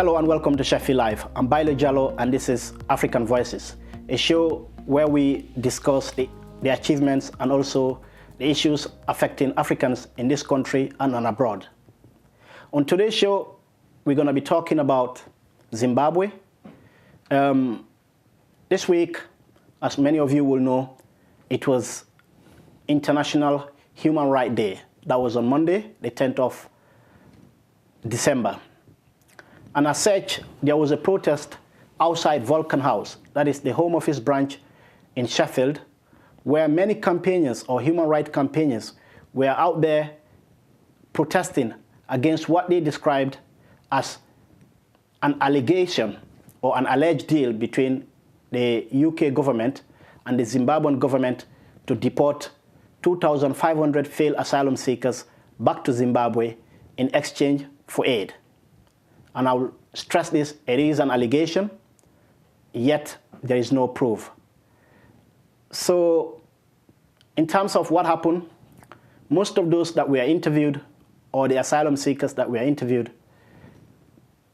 Hello and welcome to Sheffield Live. I'm Bailo Jallo and this is African Voices, a show where we discuss the achievements and also the issues affecting Africans in this country and abroad. On today's show, we're going to be talking about Zimbabwe. This week, as many of you will know, it was International Human Rights Day. That was on Monday, the 10th of December. And as such, there was a protest outside Vulcan House, that is the Home Office branch in Sheffield, where many campaigners or human rights campaigners were out there protesting against what they described as an allegation or an alleged deal between the UK government and the Zimbabwean government to deport 2,500 failed asylum seekers back to Zimbabwe in exchange for aid. And I will stress this, it is an allegation, yet there is no proof. So in terms of what happened, most of those that were interviewed, or the asylum seekers that were interviewed,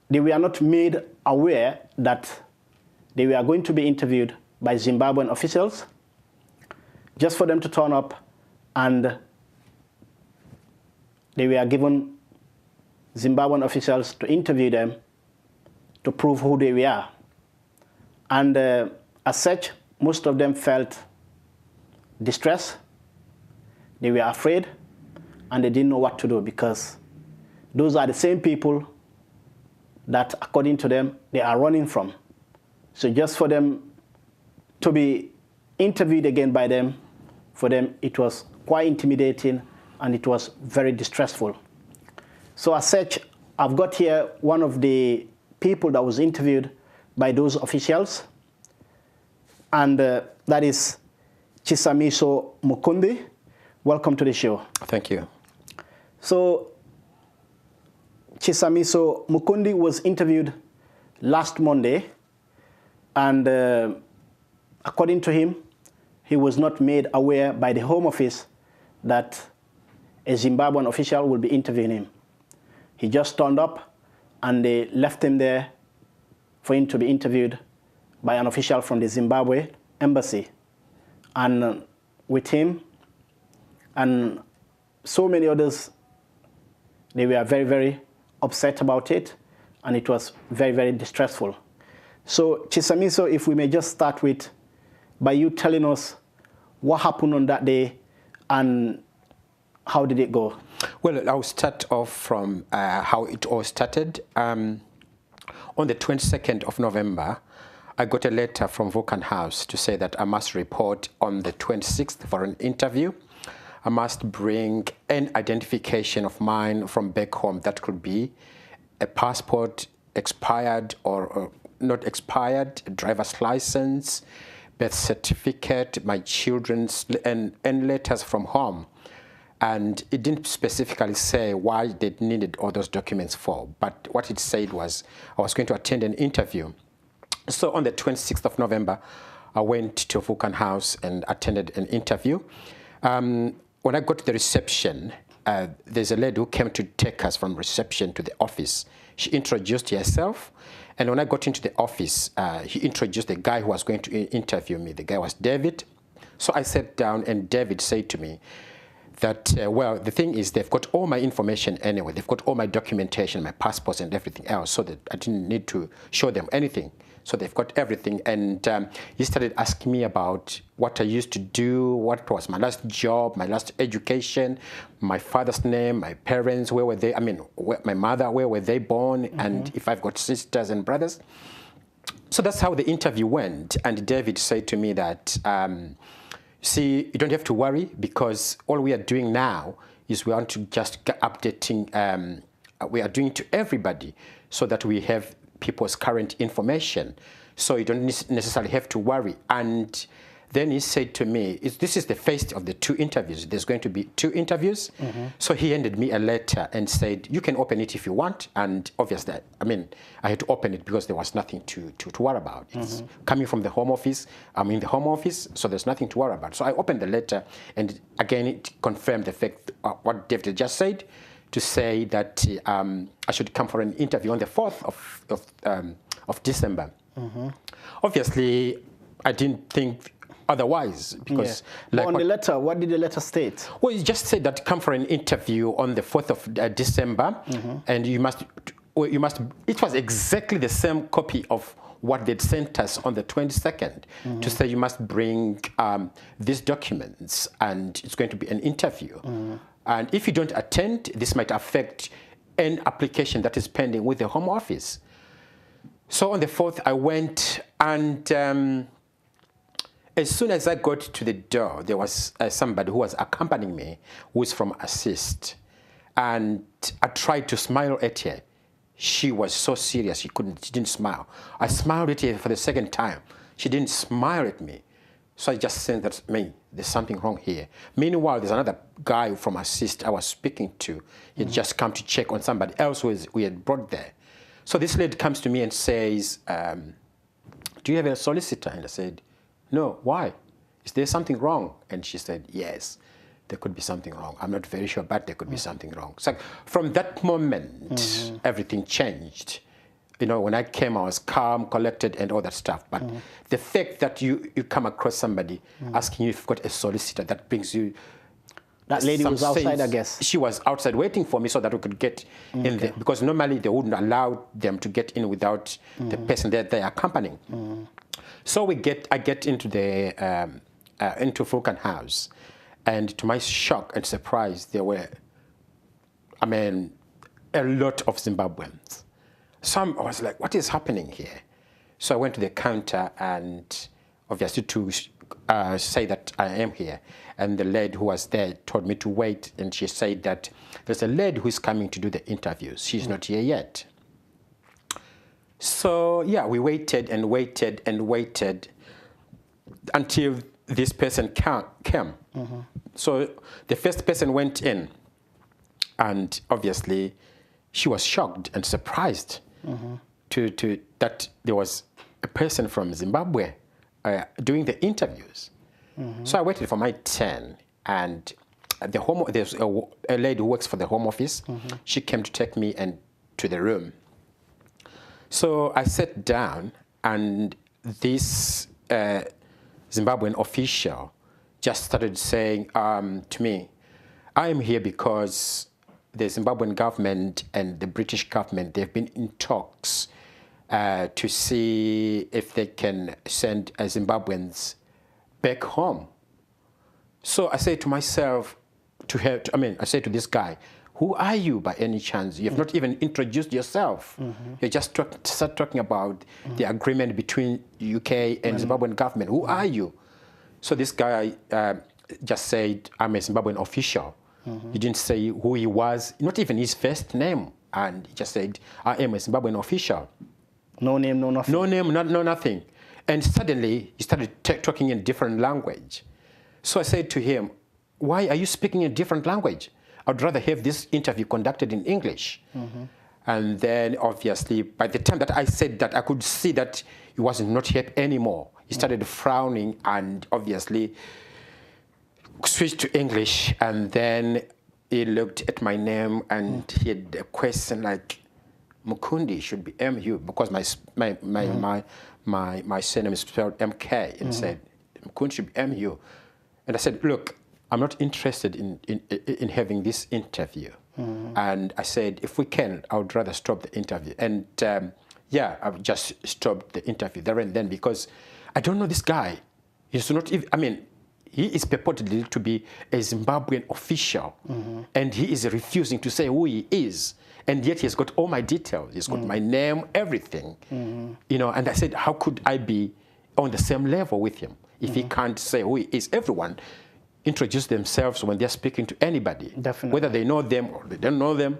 they were not made aware that they were going to be interviewed by Zimbabwean officials, just for them to turn up and they were given Zimbabwean officials to interview them to prove who they were. And as such, most of them felt distress, they were afraid, and they didn't know what to do because those are the same people that, according to them, they are running from. So just for them to be interviewed again by them, for them it was quite intimidating and it was very distressful. So as such, I've got here one of the people that was interviewed by those officials, and that is Chisamiso Mukundi. Welcome to the show. Thank you. So Chisamiso Mukundi was interviewed last Monday, and according to him, he was not made aware by the Home Office that a Zimbabwean official will be interviewing him. He just turned up and they left him there for him to be interviewed by an official from the Zimbabwe embassy. And with him and so many others, they were very, very upset about it, and it was very, very distressful. So Chisamiso, if we may just start with by you telling us what happened on that day and how did it go? Well, I'll start off from how it all started. On the 22nd of November, I got a letter from Vulcan House to say that I must report on the 26th for an interview. I must bring an identification of mine from back home. That could be a passport, expired or not expired, a driver's license, birth certificate, my children's, and letters from home. And it didn't specifically say why they needed all those documents for, but what it said was I was going to attend an interview. So on the 26th of November, I went to Vulcan House and attended an interview. When I got to the reception, there's a lady who came to take us from reception to the office. She introduced herself, and when I got into the office, he introduced the guy who was going to interview me. The guy was David. So I sat down, and David said to me that, well, the thing is they've got all my information anyway. They've got all my documentation, my passports and everything else, so that I didn't need to show them anything. So they've got everything. And he started asking me about what I used to do, what was my last job, my last education, my father's name, my parents, where were they, my mother, where were they born, and if I've got sisters and brothers. So that's how the interview went. And David said to me that, see, you don't have to worry because all we are doing now is we want to just get updating, we are doing to everybody so that we have people's current information. So you don't necessarily have to worry. And then he said to me, this is the first of the 2 interviews. There's going to be 2 interviews. So he handed me a letter and said, you can open it if you want. And obviously, I had to open it because there was nothing to worry about. It's coming from the Home Office. I'm in the Home Office, so there's nothing to worry about. So I opened the letter, and again, it confirmed the fact what David just said, to say that I should come for an interview on the 4th of December. Obviously, I didn't think otherwise because like on the letter, what did the letter state? Well, it just said that come for an interview on the 4th of December, and you must. It was exactly the same copy of what they'd sent us on the 22nd to say you must bring these documents and it's going to be an interview. And if you don't attend, this might affect an application that is pending with the Home Office. So on the 4th, I went, and as soon as I got to the door, there was somebody who was accompanying me, who was from Assist. And I tried to smile at her. She was so serious, she didn't smile. I smiled at her for the second time. She didn't smile at me. So I just said that, there's something wrong here. Meanwhile, there's another guy from Assist I was speaking to. He had just come to check on somebody else we had brought there. So this lady comes to me and says, do you have a solicitor? And I said, no, why? Is there something wrong? And she said, yes, there could be something wrong. I'm not very sure, but there could be something wrong. So from that moment, everything changed. You know, when I came, I was calm, collected, and all that stuff. But the fact that you come across somebody asking you if you've got a solicitor, that brings you... That lady was outside, I guess. She was outside waiting for me so that we could get in there. Because normally they wouldn't allow them to get in without the person that they're accompanying. So I get into the into Vulcan House. And to my shock and surprise, there were, a lot of Zimbabweans. I was like, what is happening here? So I went to the counter and obviously to say that I am here. And the lady who was there told me to wait. And she said that there's a lady who's coming to do the interviews. She's not here yet. So yeah, we waited and waited and waited until this person came. So the first person went in, and obviously she was shocked and surprised to that there was a person from Zimbabwe doing the interviews. So I waited for my turn, and there's a lady who works for the Home Office. She came to take me to the room. So I sat down, and this Zimbabwean official just started saying to me, I am here because the Zimbabwean government and the British government, they've been in talks to see if they can send Zimbabweans back home. So I say to myself, I say to this guy, who are you by any chance? You have not even introduced yourself. You just start talking about the agreement between UK and Zimbabwean government. Who are you? So this guy just said, I'm a Zimbabwean official. He didn't say who he was, not even his first name. And he just said, I am a Zimbabwean official. No name, no nothing. No name, no nothing. And suddenly, he started talking in different language. So I said to him, why are you speaking in a different language? I'd rather have this interview conducted in English. And then, obviously, by the time that I said that, I could see that he was not happy anymore. He started frowning and obviously switched to English. And then he looked at my name and he had a question like, Mukundi should be MU, because my surname is spelled MK, and said, Mukundi should be MU. And I said, look, I'm not interested in having this interview. And I said, if we can, I would rather stop the interview. And yeah, I've just stopped the interview there and then, because I don't know this guy. He's not even, he is purportedly to be a Zimbabwean official, and he is refusing to say who he is. And yet he has got all my details. He's got my name, everything. You know, and I said, how could I be on the same level with him if he can't say who he is? Everyone introduce themselves when they're speaking to anybody. Definitely. Whether they know them or they don't know them.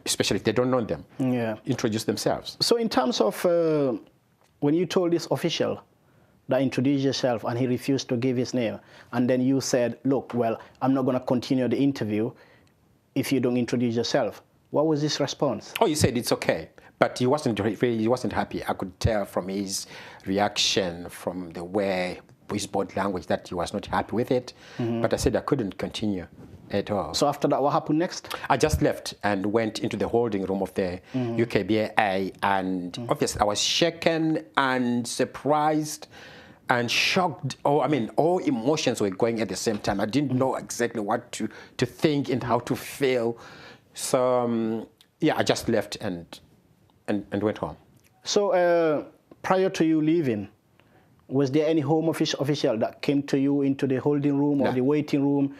Especially if they don't know them. Yeah. Introduce themselves. So in terms of when you told this official that introduce yourself and he refused to give his name, and then you said, look, well, I'm not going to continue the interview if you don't introduce yourself. What was his response? Oh, he said it's okay, but he wasn't happy. I could tell from his reaction, from the way his body language, that he was not happy with it. But I said I couldn't continue. at all. So after that, what happened next? I just left and went into the holding room of the UKBA, and obviously I was shaken and surprised and shocked. All emotions were going at the same time. I didn't know exactly what to think and how to feel. So yeah, I just left and went home. So prior to you leaving, was there any home office official that came to you into the holding room or the waiting room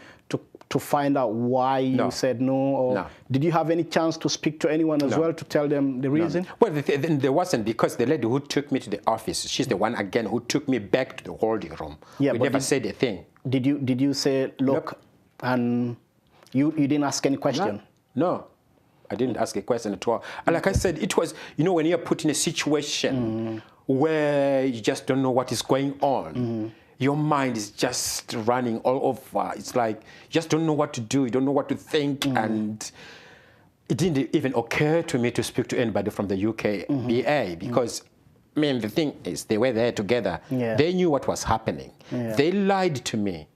to find out why you said no? Or did you have any chance to speak to anyone as well to tell them the reason? Well, there wasn't, because the lady who took me to the office, she's the one again who took me back to the holding room. Yeah, we never said a thing. Did you say, look, and you didn't ask any question? No. I didn't ask a question at all. And like I said, it was, when you're put in a situation where you just don't know what is going on, your mind is just running all over. It's like you just don't know what to do. You don't know what to think. And it didn't even occur to me to speak to anybody from the UKBA because, the thing is, they were there together. Yeah. They knew what was happening. Yeah. They lied to me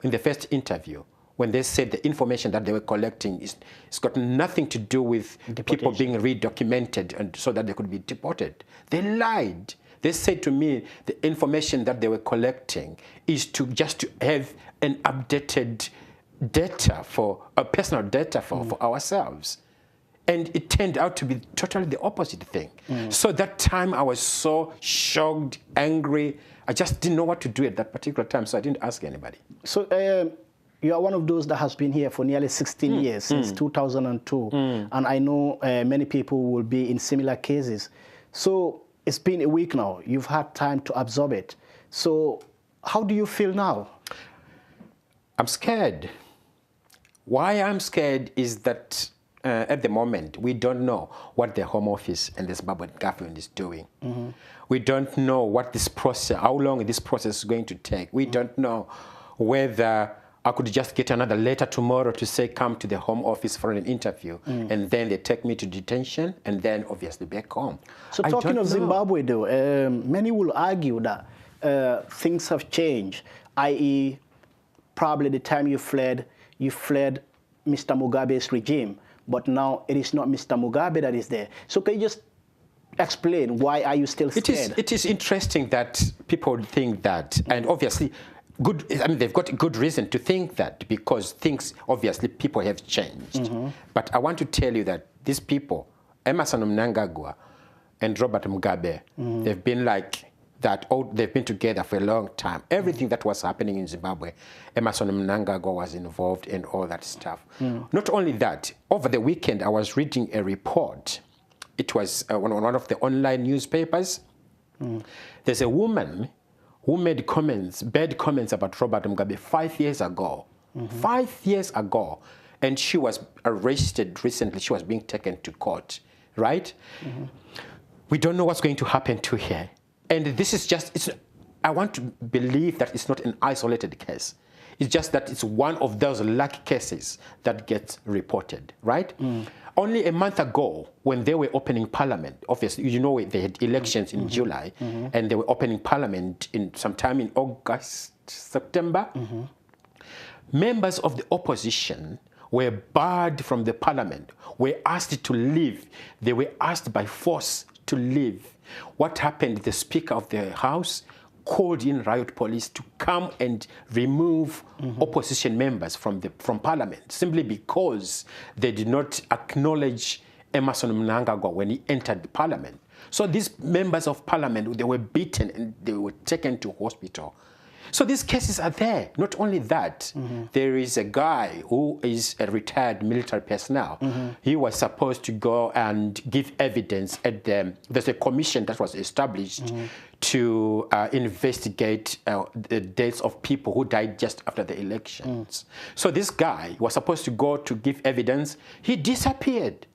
in the first interview when they said the information that they were collecting it's got nothing to do with people being redocumented and so that they could be deported. They lied. They said to me the information that they were collecting is just to have an updated data personal data for ourselves. And it turned out to be totally the opposite thing. So that time I was so shocked, angry. I just didn't know what to do at that particular time, so I didn't ask anybody. So you are one of those that has been here for nearly 16 years, since 2002. And I know many people will be in similar cases. So it's been a week now. You've had time to absorb it. So how do you feel now? I'm scared. Why I'm scared is that at the moment, we don't know what the Home Office and the Zimbabwean government is doing. We don't know what this process, how long this process is going to take. We don't know whether I could just get another letter tomorrow to say, come to the Home Office for an interview, and then they take me to detention, and then obviously back home. So talking of Zimbabwe, though, many will argue that things have changed, i.e., probably the time you fled Mr. Mugabe's regime, but now it is not Mr. Mugabe that is there. So can you just explain why are you still scared? It is interesting that people think that, and obviously, they've got a good reason to think that because people have changed. But I want to tell you that these people, Emmerson Mnangagwa and Robert Mugabe, they've been like that. They've been together for a long time. Everything that was happening in Zimbabwe, Emmerson Mnangagwa was involved in all that stuff. Not only that, over the weekend I was reading a report. It was on one of the online newspapers. There's a woman who made bad comments about Robert Mugabe 5 years ago. 5 years ago. And she was arrested recently. She was being taken to court, right? We don't know what's going to happen to her. And this is just, I want to believe that it's not an isolated case. It's just that it's one of those lucky cases that gets reported, right? Only a month ago, when they were opening parliament, obviously, they had elections in July, and they were opening parliament sometime in August, September. Members of the opposition were barred from the parliament, were asked to leave. They were asked by force to leave. What happened? The Speaker of the House called in riot police to come and remove opposition members from parliament simply because they did not acknowledge Emmerson Mnangagwa when he entered the parliament. So these members of parliament, they were beaten and they were taken to hospital. So these cases are there. Not only that, there is a guy who is a retired military personnel. He was supposed to go and give evidence at there's a commission that was established to investigate the deaths of people who died just after the elections. So this guy was supposed to go to give evidence. He disappeared.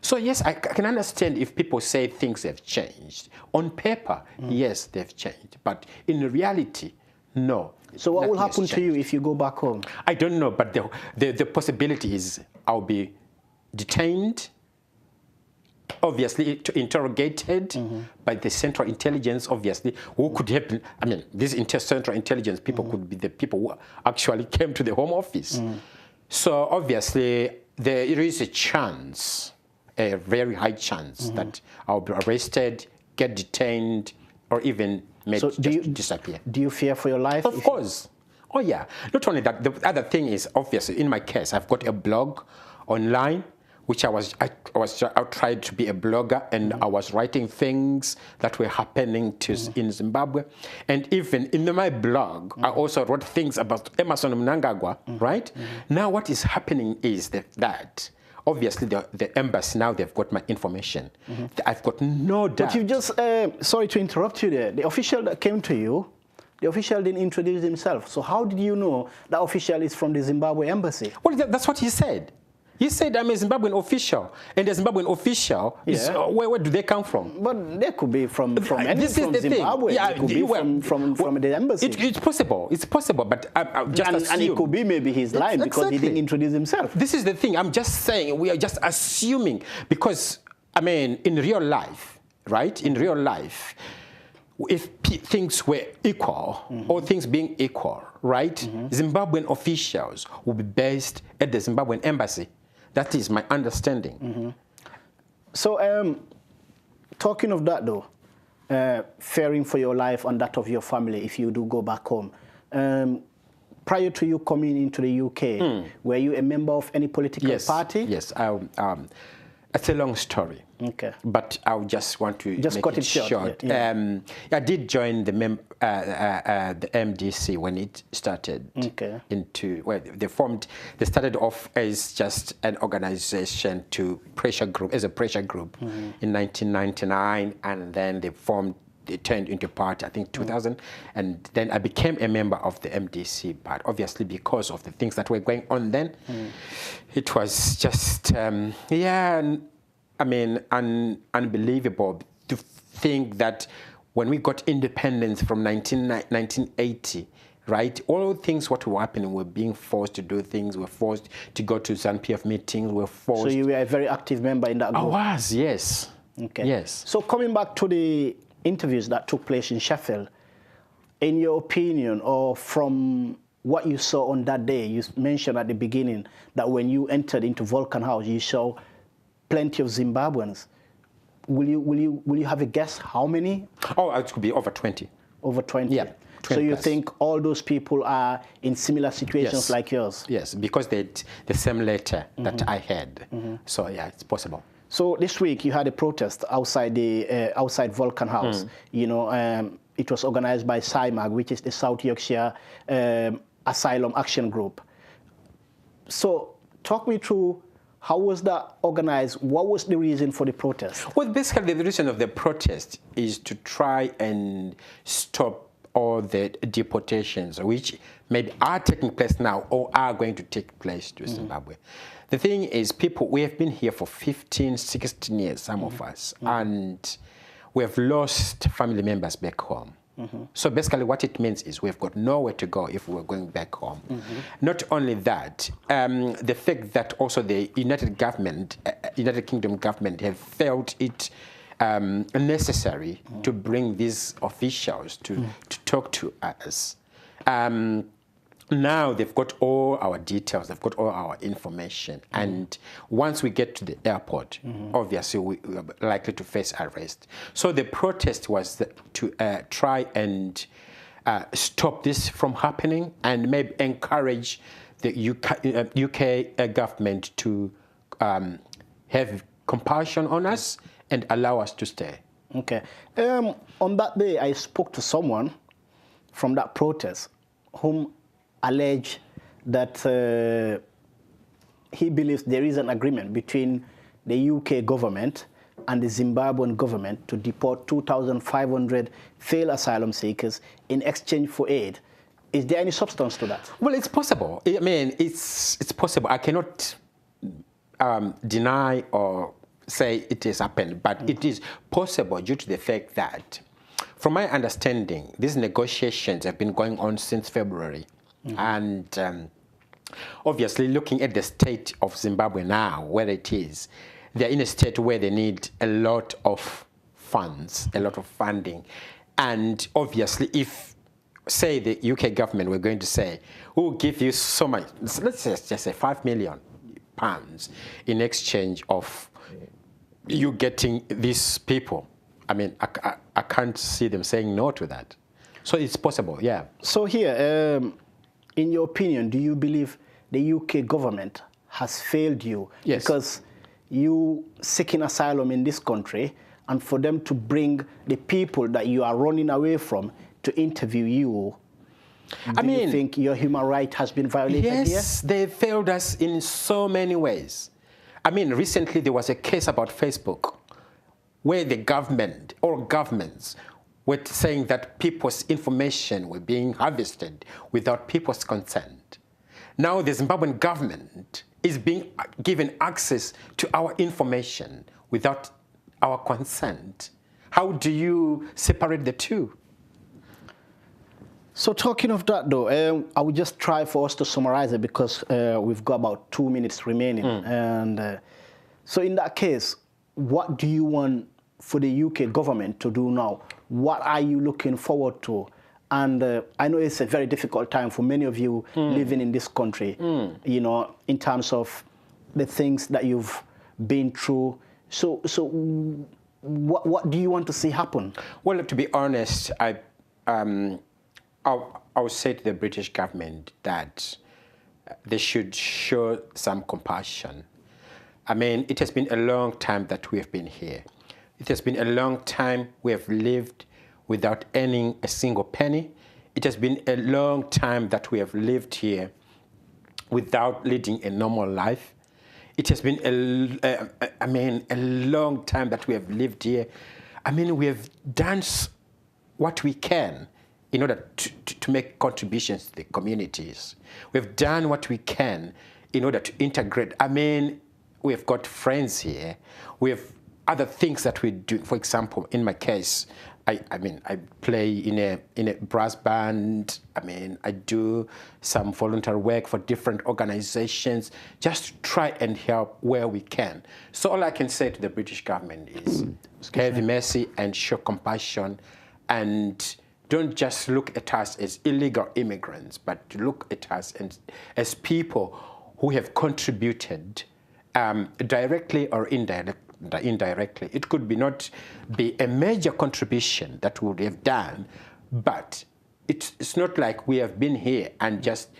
So yes, I can understand if people say things have changed. On paper, yes, they've changed. But in reality, no. So what will happen to you if you go back home? I don't know, but the possibility is I'll be detained, obviously interrogated by the Central Intelligence, obviously, who could have, this Central Intelligence people could be the people who actually came to the Home Office. So obviously there is a chance, a very high chance that I'll be arrested, get detained, or even made So to disappear. Do you fear for your life? Of course. Oh yeah. Not only that, the other thing is obviously in my case, I've got a blog online, which I tried to be a blogger, and I was writing things that were happening in Zimbabwe, and even in my blog, I also wrote things about Emerson Mnangagwa. Right now, what is happening is that obviously the embassy now they've got my information. I've got no doubt. But you just sorry to interrupt you there. The official that came to you, the official didn't introduce himself. So how did you know that official is from the Zimbabwe embassy? Well, that's what he said. He said, I'm a Zimbabwean official. And the Zimbabwean official, is, where do they come from? But they could be from Zimbabwe. Yeah, it could be from the embassy. It's possible. It's possible, but I just assume. And it could be maybe he's lying because he didn't introduce himself. This is the thing. I'm just saying we are just assuming because, I mean, in real life, right? In real life, if things were equal, or things being equal, right? Zimbabwean officials will be based at the Zimbabwean embassy. That is my understanding. So, talking of that though, fearing for your life and that of your family if you do go back home, prior to you coming into the UK, were you a member of any political party? Yes, it's a long story. Okay. But I just want to make it short. Yeah. I did join the MDC when it started. Okay. They started off as just an organization as a pressure group in 1999, and then they turned into party, I think 2000, and then I became a member of the MDC, but obviously because of the things that were going on then, it was just, I mean, unbelievable to think that when we got independence from 1980, right, all things what were happening were being forced to do things, were forced to go to ZANU-PF meetings, were forced. So you were a very active member in that group? I was, yes. Okay. Yes. So coming back to the interviews that took place in Sheffield, in your opinion, or from what you saw on that day, you mentioned at the beginning that when you entered into Vulcan House, you saw plenty of Zimbabweans. Will you have a guess how many? Oh, it could be over 20. Over 20? Yeah. 20 so you plus. think all those people are in similar situations like yours? Yes, because they had the same letter that I had. So yeah, it's possible. So this week you had a protest outside the outside Vulcan House. You know, it was organized by SIMAG, which is the South Yorkshire Asylum Action Group. So talk me through, how was that organized? What was the reason for the protest? Well, basically the reason of the protest is to try and stop all the deportations, which maybe are taking place now or are going to take place to Zimbabwe. The thing is, we have been here for 15, 16 years, some of us, and we have lost family members back home. So basically what it means is we've got nowhere to go if we're going back home. Not only that, the fact that also the United Kingdom government have felt it necessary to bring these officials to talk to us. Now they've got all our details, they've got all our information, and once we get to the airport, obviously we are likely to face arrest. So the protest was to try and stop this from happening and maybe encourage the UK government to have compassion on us and allow us to stay. Okay. On that day, I spoke to someone from that protest whom alleged that he believes there is an agreement between the UK government and the Zimbabwean government to deport 2,500 failed asylum seekers in exchange for aid. Is there any substance to that? Well, it's possible. I mean, it's possible. I cannot deny or say it has happened, but it is possible due to the fact that, from my understanding, these negotiations have been going on since February. And obviously, looking at the state of Zimbabwe now, where it is, they're in a state where they need a lot of funds, a lot of funding. And obviously, if say the UK government were going to say, we'll give you so much, let's just say £5 million in exchange of you getting these people. I mean, I can't see them saying no to that. So it's possible, yeah. So here, in your opinion, do you believe the UK government has failed you? Yes. Because you seeking asylum in this country, and for them to bring the people that you are running away from to interview you, do you think your human right has been violated here? Yes, they failed us in so many ways. I mean, recently there was a case about Facebook where the government or governments were saying that people's information were being harvested without people's consent. Now the Zimbabwean government is being given access to our information without our consent. How do you separate the two? So talking of that though, I will just try for us to summarize it because we've got about 2 minutes remaining. And so in that case, what do you want for the UK government to do now? What are you looking forward to? And I know it's a very difficult time for many of you living in this country, you know, in terms of the things that you've been through. So what do you want to see happen? Well, to be honest, I would say to the British government that they should show some compassion. I mean, it has been a long time that we have been here. It has been a long time we have lived without earning a single penny. It has been a long time that we have lived here without leading a normal life. It has been a long time that we have lived here. I mean, we have done what we can in order to make contributions to the communities. We've done what we can in order to integrate. I mean, we've got friends here. We have other things that we do. For example, in my case, I play in a brass band. I mean, I do some volunteer work for different organizations, just to try and help where we can. So all I can say to the British government is have mercy and show compassion, and don't just look at us as illegal immigrants, but look at us as people who have contributed directly or indirectly. It could not be a major contribution that we would have done, but it's not like we have been here and just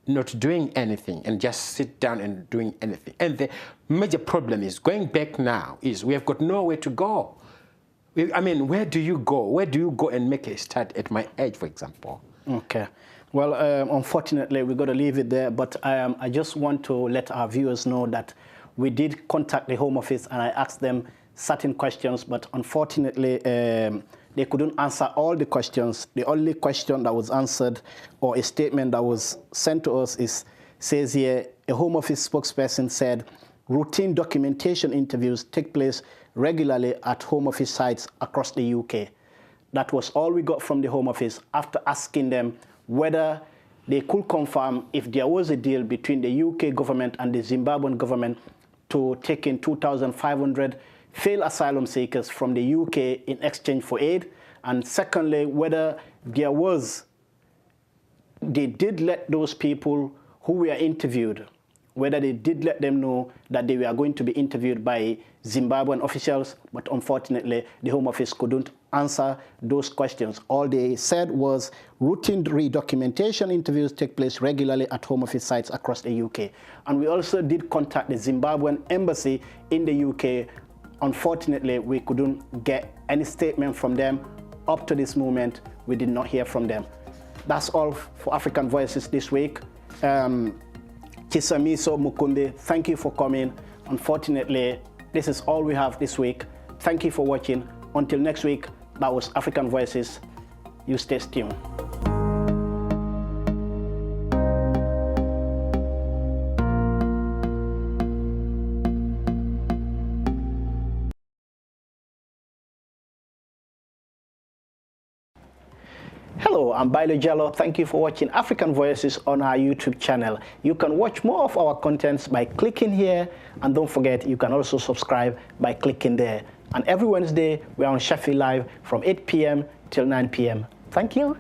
not doing anything and just sit down and doing anything. And the major problem is going back now is we have got nowhere to go. I mean, where do you go? Where do you go and make a start at my age, for example? Okay. Well, unfortunately, we've got to leave it there, but I just want to let our viewers know that we did contact the Home Office and I asked them certain questions, but unfortunately, they couldn't answer all the questions. The only question that was answered or a statement that was sent to us says here, a Home Office spokesperson said, routine documentation interviews take place regularly at Home Office sites across the UK. That was all we got from the Home Office after asking them whether they could confirm if there was a deal between the UK government and the Zimbabwean government to take in 2,500 failed asylum seekers from the UK in exchange for aid. And secondly, whether they did let those people who were interviewed, whether they did let them know that they were going to be interviewed by Zimbabwean officials, but unfortunately, the Home Office couldn't answer those questions. All they said was routine redocumentation interviews take place regularly at Home Office sites across the UK. And we also did contact the Zimbabwean embassy in the UK. Unfortunately, we couldn't get any statement from them. Up to this moment, we did not hear from them. That's all for African Voices this week. Chisamiso Mukunde, thank you for coming. Unfortunately, this is all we have this week. Thank you for watching. Until next week, that was African Voices. You stay tuned. Hello, I'm Bailo Jallo. Thank you for watching African Voices on our YouTube channel. You can watch more of our contents by clicking here, and don't forget, you can also subscribe by clicking there. And every Wednesday, we're on Sheffield Live from 8 p.m. till 9 p.m. Thank you.